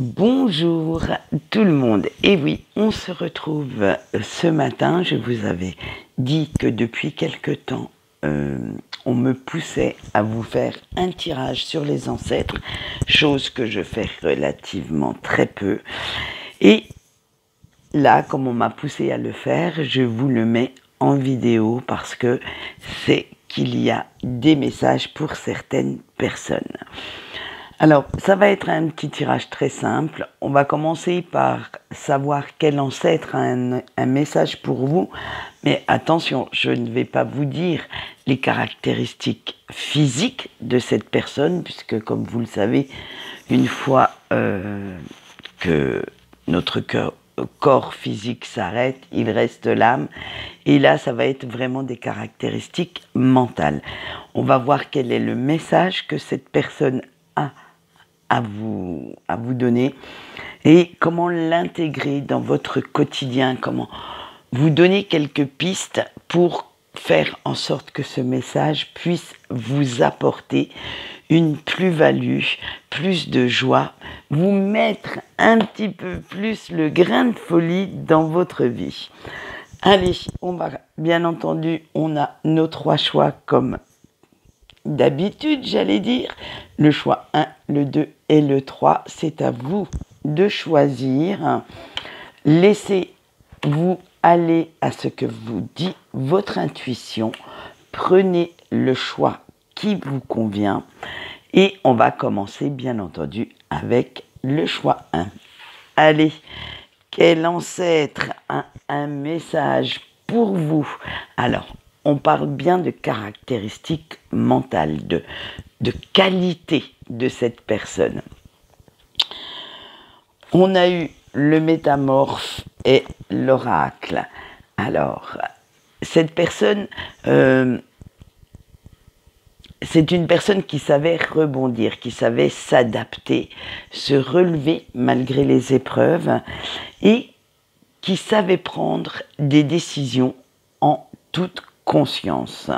Bonjour tout le monde. Et oui, on se retrouve ce matin. Je vous avais dit que depuis quelque temps, on me poussait à vous faire un tirage sur les ancêtres, chose que je fais relativement très peu. Et là, comme on m'a poussé à le faire, je vous le mets en vidéo parce que c'est qu'il y a des messages pour certaines personnes. Alors, ça va être un petit tirage très simple. On va commencer par savoir quel ancêtre a un message pour vous. Mais attention, je ne vais pas vous dire les caractéristiques physiques de cette personne, puisque comme vous le savez, une fois que notre corps physique s'arrête, il reste l'âme. Et là, ça va être vraiment des caractéristiques mentales. On va voir quel est le message que cette personne a à vous donner et comment l'intégrer dans votre quotidien, comment vous donner quelques pistes pour faire en sorte que ce message puisse vous apporter une plus-value, plus de joie, vous mettre un petit peu plus le grain de folie dans votre vie. Allez, on va, bien entendu, on a nos 3 choix comme d'habitude, j'allais dire. Le choix 1, le 2 et le 3, c'est à vous de choisir. Laissez-vous aller à ce que vous dit votre intuition. Prenez le choix qui vous convient. Et on va commencer, bien entendu, avec le choix 1. Allez, quel ancêtre a un message pour vous? Alors, on parle bien de caractéristiques mentales, de qualité de cette personne. On a eu le métamorphe et l'oracle. Alors, cette personne, c'est une personne qui savait rebondir, qui savait s'adapter, se relever malgré les épreuves et qui savait prendre des décisions en toute conscience.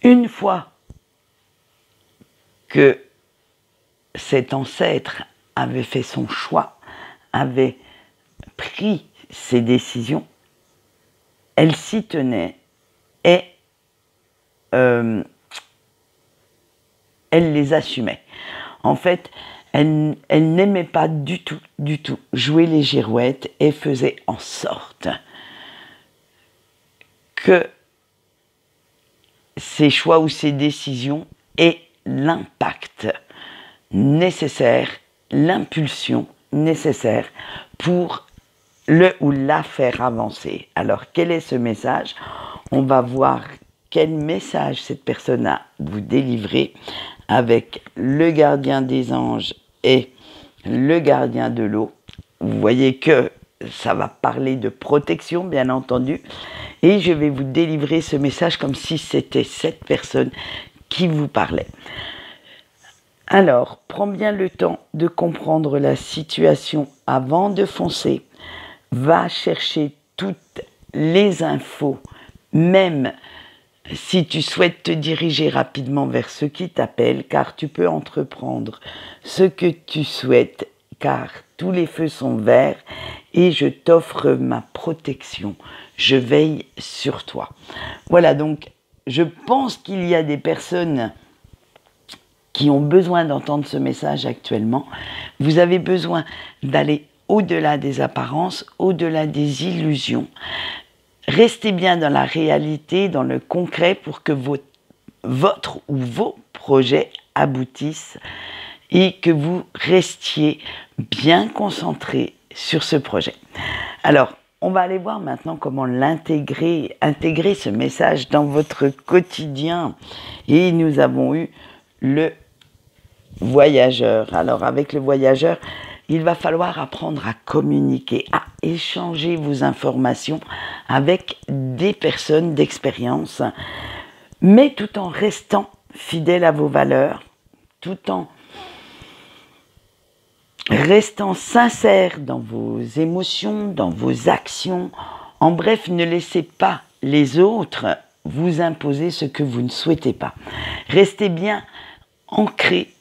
Une fois que cet ancêtre avait fait son choix, avait pris ses décisions, elle s'y tenait et elle les assumait. En fait, elle n'aimait pas du tout jouer les girouettes et faisait en sorte que ses choix ou ses décisions aient l'impact nécessaire, l'impulsion nécessaire pour le ou la faire avancer. Alors, quel est ce message? On va voir quel message cette personne a vous délivrer avec le gardien des anges et le gardien de l'eau. Vous voyez que ça va parler de protection, bien entendu. Et je vais vous délivrer ce message comme si c'était cette personne qui vous parlait. Alors, prends bien le temps de comprendre la situation avant de foncer. Va chercher toutes les infos, même si tu souhaites te diriger rapidement vers ceux qui t'appellent, car tu peux entreprendre ce que tu souhaites, car tous les feux sont verts et je t'offre ma protection. Je veille sur toi. Voilà, donc je pense qu'il y a des personnes qui ont besoin d'entendre ce message actuellement. Vous avez besoin d'aller au-delà des apparences, au-delà des illusions. Restez bien dans la réalité, dans le concret pour que votre ou vos projets aboutissent et que vous restiez bien concentré sur ce projet. Alors, on va aller voir maintenant comment intégrer ce message dans votre quotidien. Et nous avons eu le voyageur. Alors, avec le voyageur, il va falloir apprendre à communiquer, à échanger vos informations avec des personnes d'expérience, mais tout en restant fidèle à vos valeurs, tout en restant sincère dans vos émotions, dans vos actions. En bref, ne laissez pas les autres vous imposer ce que vous ne souhaitez pas. Restez bien ancré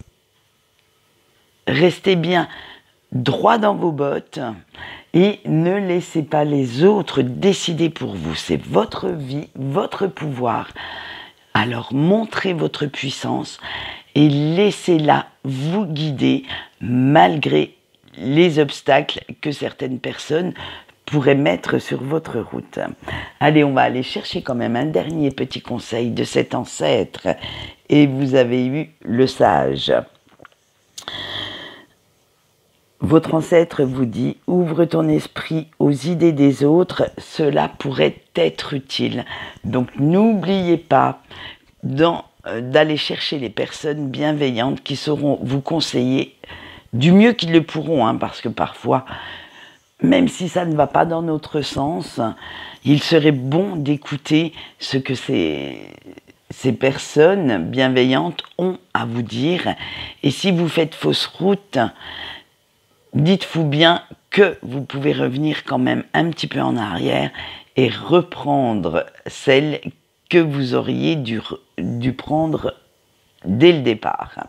restez bien droit dans vos bottes et ne laissez pas les autres décider pour vous. C'est votre vie, votre pouvoir. Alors montrez votre puissance et laissez-la vous guider malgré les obstacles que certaines personnes pourraient mettre sur votre route. Allez, on va aller chercher quand même un dernier petit conseil de cet ancêtre. Et vous avez eu le sage. Votre ancêtre vous dit « Ouvre ton esprit aux idées des autres, cela pourrait être utile. » Donc n'oubliez pas d'aller chercher les personnes bienveillantes qui sauront vous conseiller du mieux qu'ils le pourront, hein, parce que parfois, même si ça ne va pas dans notre sens, il serait bon d'écouter ce que ces personnes bienveillantes ont à vous dire. Et si vous faites fausse route, dites-vous bien que vous pouvez revenir quand même un petit peu en arrière et reprendre celle que vous auriez dû prendre dès le départ.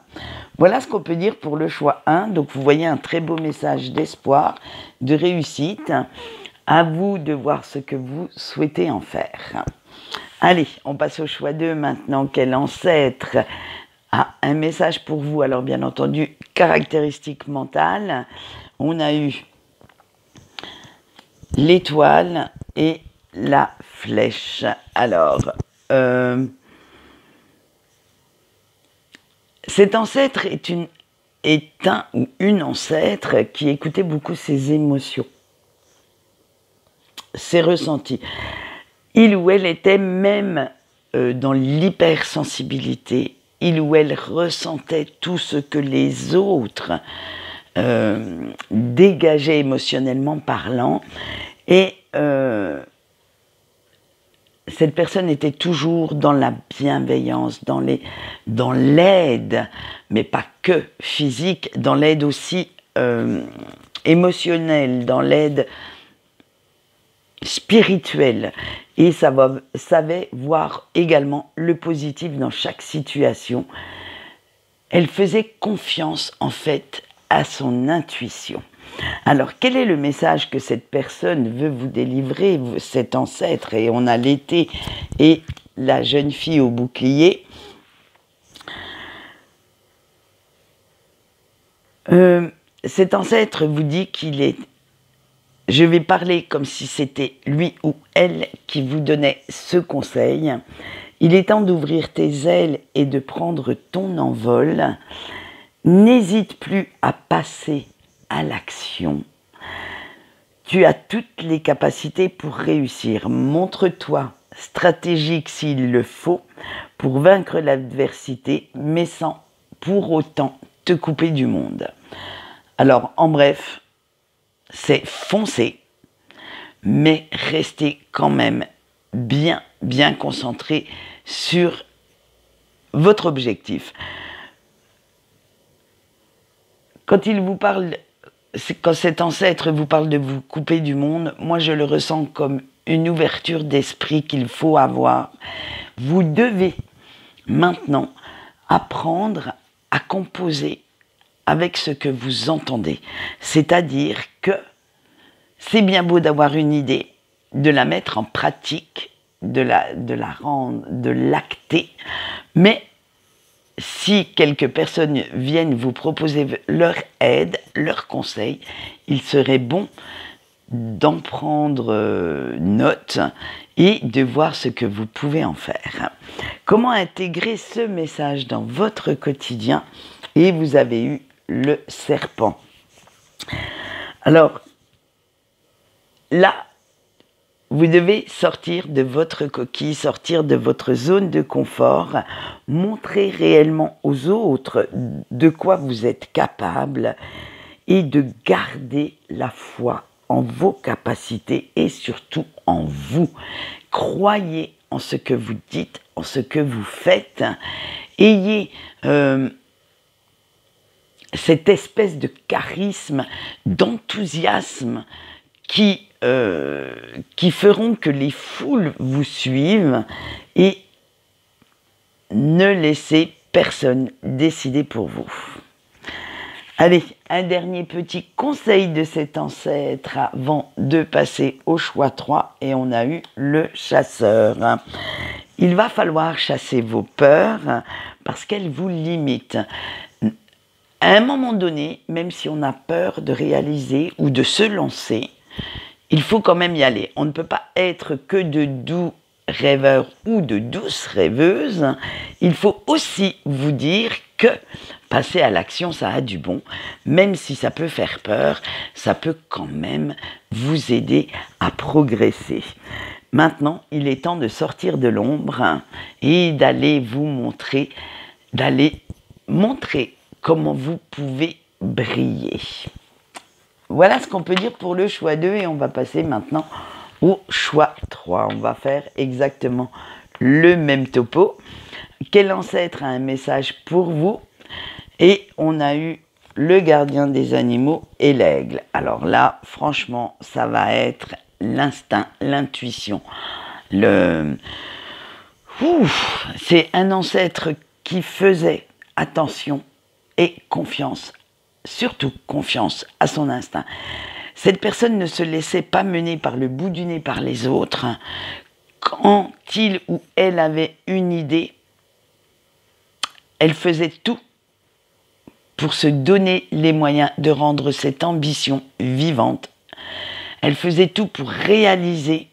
Voilà ce qu'on peut dire pour le choix 1. Donc vous voyez un très beau message d'espoir, de réussite. À vous de voir ce que vous souhaitez en faire. Allez, on passe au choix 2 maintenant. Quel ancêtre a un message pour vous? Alors bien entendu, caractéristiques mentales. On a eu l'étoile et la flèche. Alors, cet ancêtre est un ou une ancêtre qui écoutait beaucoup ses émotions, ses ressentis. Il ou elle était même dans l'hypersensibilité, il ou elle ressentait tout ce que les autres dégageaient émotionnellement parlant, et cette personne était toujours dans la bienveillance, dans l'aide, mais pas que physique, dans l'aide aussi émotionnelle, dans l'aide spirituelle. Et savait voir également le positif dans chaque situation. Elle faisait confiance en fait à son intuition. Alors, quel est le message que cette personne veut vous délivrer, cet ancêtre? Et on a l'été et la jeune fille au bouclier. Cet ancêtre vous dit qu'il est... Je vais parler comme si c'était lui ou elle qui vous donnait ce conseil. Il est temps d'ouvrir tes ailes et de prendre ton envol. N'hésite plus à passer à l'action. Tu as toutes les capacités pour réussir. Montre-toi stratégique s'il le faut pour vaincre l'adversité, mais sans pour autant te couper du monde. Alors, en bref, c'est foncer, mais restez quand même bien concentré sur votre objectif. Quand il vous parle, quand cet ancêtre vous parle de vous couper du monde, moi je le ressens comme une ouverture d'esprit qu'il faut avoir. Vous devez maintenant apprendre à composer avec ce que vous entendez. C'est-à-dire que c'est bien beau d'avoir une idée, de la mettre en pratique, de l'acter, mais si quelques personnes viennent vous proposer leur aide, leur conseil, il serait bon d'en prendre note et de voir ce que vous pouvez en faire. Comment intégrer ce message dans votre quotidien? Et vous avez eu le serpent. Alors, là, vous devez sortir de votre coquille, sortir de votre zone de confort, montrer réellement aux autres de quoi vous êtes capable et de garder la foi en vos capacités et surtout en vous. Croyez en ce que vous dites, en ce que vous faites. Ayez cette espèce de charisme, d'enthousiasme qui feront que les foules vous suivent, et ne laissez personne décider pour vous. Allez, un dernier petit conseil de cet ancêtre avant de passer au choix 3, et on a eu le chasseur. Il va falloir chasser vos peurs parce qu'elles vous limitent. À un moment donné, même si on a peur de réaliser ou de se lancer, il faut quand même y aller. On ne peut pas être que de doux rêveurs ou de douces rêveuses. Il faut aussi vous dire que passer à l'action, ça a du bon. Même si ça peut faire peur, ça peut quand même vous aider à progresser. Maintenant, il est temps de sortir de l'ombre et d'aller vous montrer, d'aller montrer comment vous pouvez briller. Voilà ce qu'on peut dire pour le choix 2 et on va passer maintenant au choix 3. On va faire exactement le même topo. Quel ancêtre a un message pour vous? Et on a eu le gardien des animaux et l'aigle. Alors là, franchement, ça va être l'instinct, l'intuition. C'est un ancêtre qui faisait attention et confiance, surtout confiance à son instinct. Cette personne ne se laissait pas mener par le bout du nez par les autres. Quand il ou elle avait une idée, elle faisait tout pour se donner les moyens de rendre cette ambition vivante. Elle faisait tout pour réaliser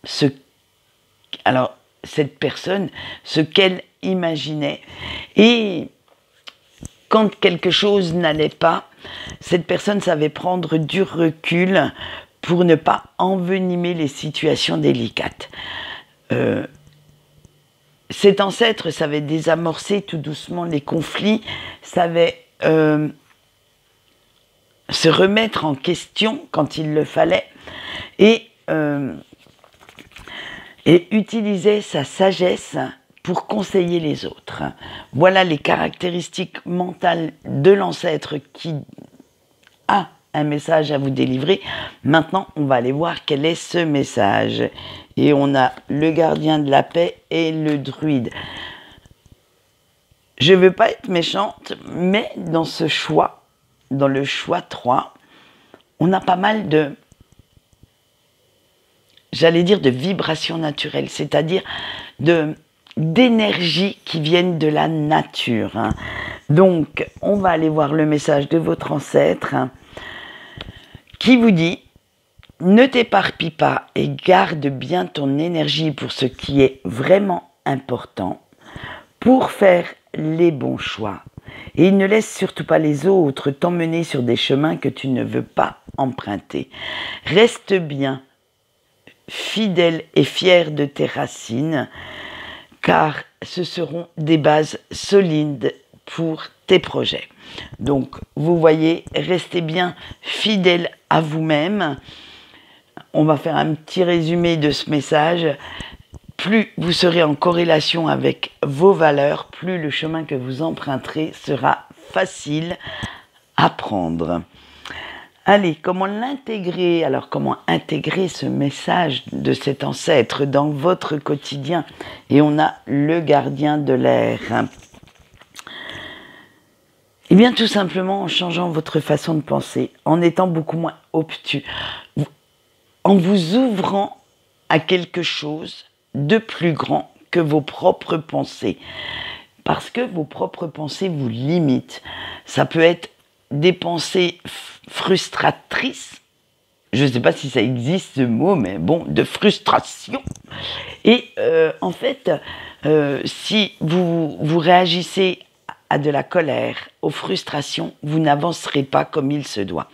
cette personne, ce qu'elle imaginait. Et quand quelque chose n'allait pas, cette personne savait prendre du recul pour ne pas envenimer les situations délicates. Cet ancêtre savait désamorcer tout doucement les conflits, savait se remettre en question quand il le fallait et utilisait sa sagesse pour conseiller les autres. Voilà les caractéristiques mentales de l'ancêtre qui a un message à vous délivrer. Maintenant, on va aller voir quel est ce message. Et on a le gardien de la paix et le druide. Je ne veux pas être méchante, mais dans ce choix, dans le choix 3, on a pas mal de, j'allais dire, de vibrations naturelles, c'est-à-dire d'énergie qui viennent de la nature. Donc, on va aller voir le message de votre ancêtre qui vous dit « Ne t'éparpille pas et garde bien ton énergie pour ce qui est vraiment important pour faire les bons choix. Et ne laisse surtout pas les autres t'emmener sur des chemins que tu ne veux pas emprunter. Reste bien fidèle et fier de tes racines, car ce seront des bases solides pour tes projets. » Donc, vous voyez, restez bien fidèle à vous-même. On va faire un petit résumé de ce message. Plus vous serez en corrélation avec vos valeurs, plus le chemin que vous emprunterez sera facile à prendre. Allez, comment l'intégrer? Alors, comment intégrer ce message de cet ancêtre dans votre quotidien? Et on a le gardien de l'air. Eh bien, tout simplement en changeant votre façon de penser, en étant beaucoup moins obtus, en vous ouvrant à quelque chose de plus grand que vos propres pensées. Parce que vos propres pensées vous limitent. Ça peut être des pensées frustratrices. Je ne sais pas si ça existe ce mot, mais bon, de frustration. Et en fait, si vous réagissez à de la colère, aux frustrations, vous n'avancerez pas comme il se doit.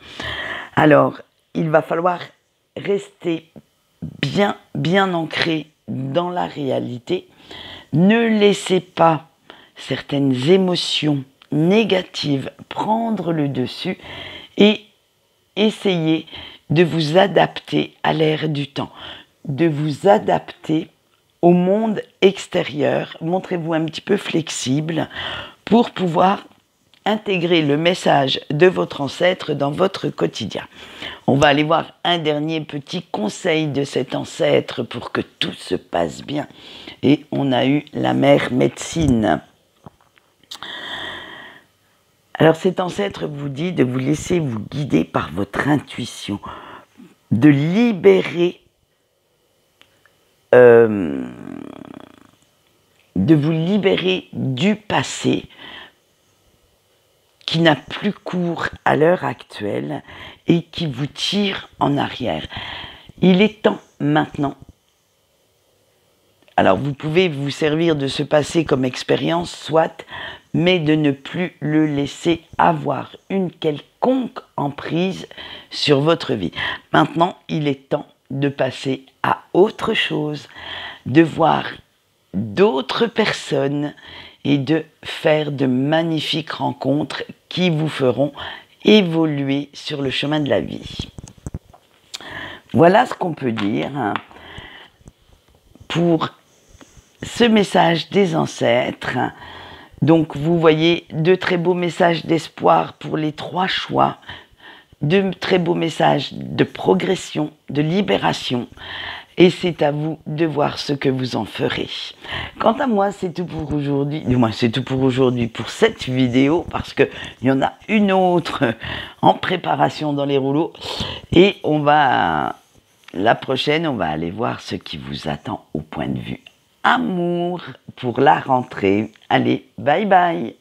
Alors, il va falloir rester bien ancré dans la réalité. Ne laissez pas certaines émotions négatives prendre le dessus et essayez de vous adapter à l'ère du temps, de vous adapter au monde extérieur. Montrez-vous un petit peu flexible pour pouvoir intégrer le message de votre ancêtre dans votre quotidien. On va aller voir un dernier petit conseil de cet ancêtre pour que tout se passe bien. Et on a eu la mère médecine. Alors cet ancêtre vous dit de vous laisser vous guider par votre intuition, de libérer, de vous libérer du passé qui n'a plus cours à l'heure actuelle et qui vous tire en arrière. Il est temps maintenant. Alors vous pouvez vous servir de ce passé comme expérience, soit, mais de ne plus le laisser avoir une quelconque emprise sur votre vie. Maintenant, il est temps de passer à autre chose, de voir d'autres personnes et de faire de magnifiques rencontres qui vous feront évoluer sur le chemin de la vie. Voilà ce qu'on peut dire pour ce message des ancêtres. Donc vous voyez de très beaux messages d'espoir pour les 3 choix, de très beaux messages de progression, de libération, et c'est à vous de voir ce que vous en ferez. Quant à moi, c'est tout pour aujourd'hui. Du moins, c'est tout pour aujourd'hui pour cette vidéo, parce qu'il y en a une autre en préparation dans les rouleaux, et la prochaine, on va aller voir ce qui vous attend au point de vue amour pour la rentrée. Allez, bye bye!